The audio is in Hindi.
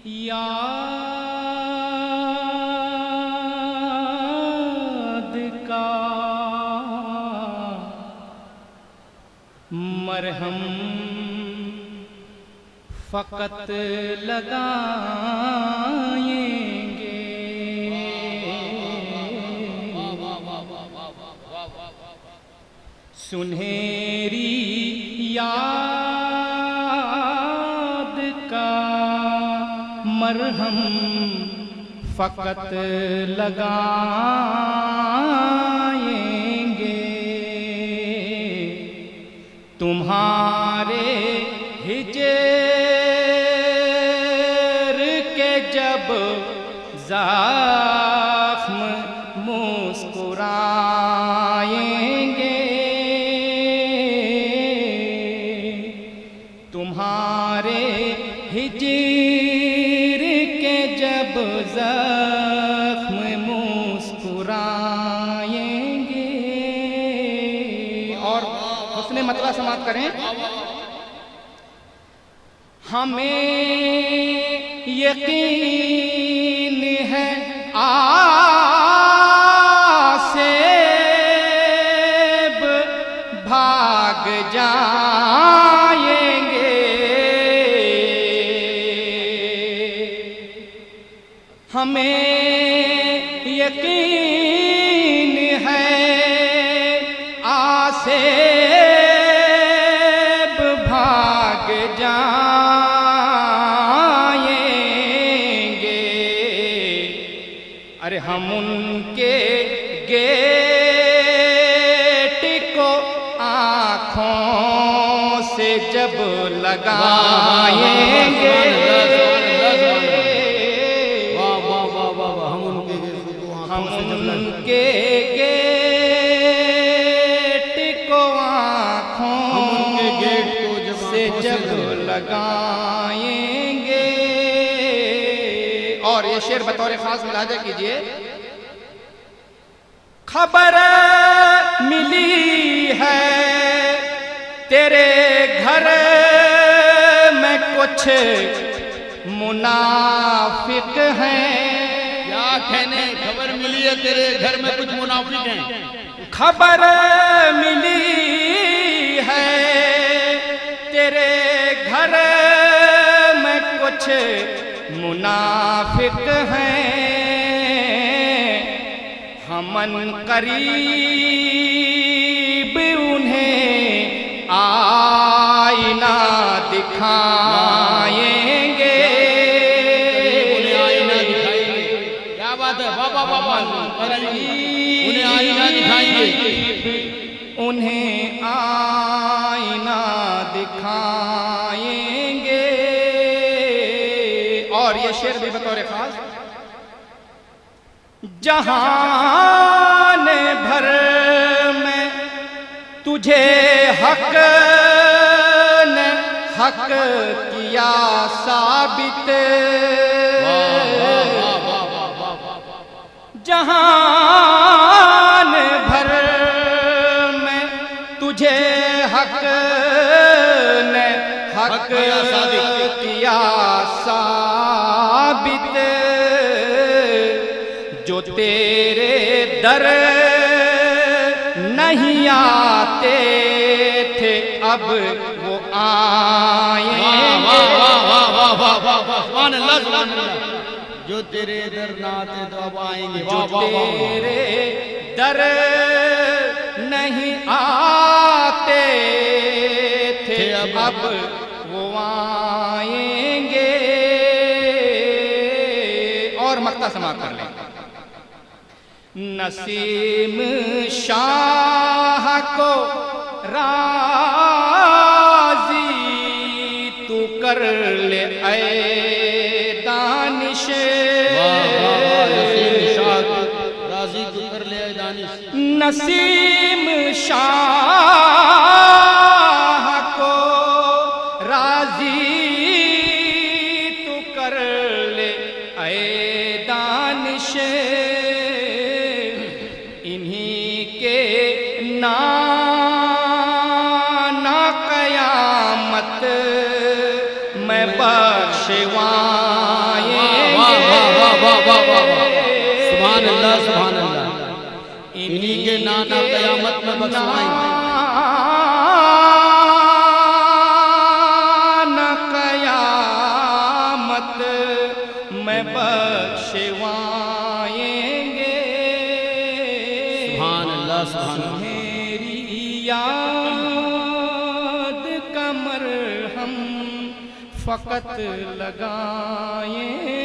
याद का मरहम फकत लगाएंगे। सुनहरी याद का मरहम फकत लगाएंगे। तुम्हारे हिजर के जब ज़ख्म मुस्कुराएंगे, तुम्हारे हिजर के जब ज़ख्म मुस्कुराएंगे। और उसने मतलब समाप्त करें। हमें यकीन है आसेब भाग जाएंगे। हमें यकीन है आसेब भाग जाएंगे। अरे हम उनके गेट को आँखों से जब लगाएंगे, हम उनके गेट को आँखों से जब लगाएंगे। और ये शेर बतौर खास मुलाहिजा कीजिए। खबर मिली है तेरे घर में कुछ मुनाफिक हैं। क्या कहने, खबर मिली है तेरे घर में कुछ मुनाफिक हैं। खबर मिली है तेरे घर में कुछ मुनाफिक हैं। हमन करीब उन्हें आईना दिखाएंगे। उन्हें आईना दिखाएंगे। क्या बात है, बाबा बाबा, उन्हें आईना दिखाएंगे। उन्हें आईना दिखाएंगे। और ये शेर भी बतौर खास। जहान भर में तुझे हक ने हक किया साबित। जहान भर में तुझे हक ने हक किया साबित। जो तेरे दर नहीं आते थे अब वो आएंगे। जो तेरे दर ना आते तो अब आएंगे। जो तेरे दर नहीं आते थे अब वो आएंगे। और मक्ता समाप्त कर लें। नसीम शाह को राजी तू कर ले ऐ दानिश। राजी तू कर ले ऐ दानिश। नसीम शाह को राजी तू कर ले ऐ दानिश। इन्हीं के नाना कयामत में बख्शवाएं। वाह वाह वाह, सुभान अल्लाह सुभान अल्लाह। इन्हीं के नाना कयामत में बख्शवाएंगे। कयामत में बख्शवाएंगे। सुभान अल्लाह सुभान अल्लाह। मेरी याद कमर हम फकत लगाएंगे।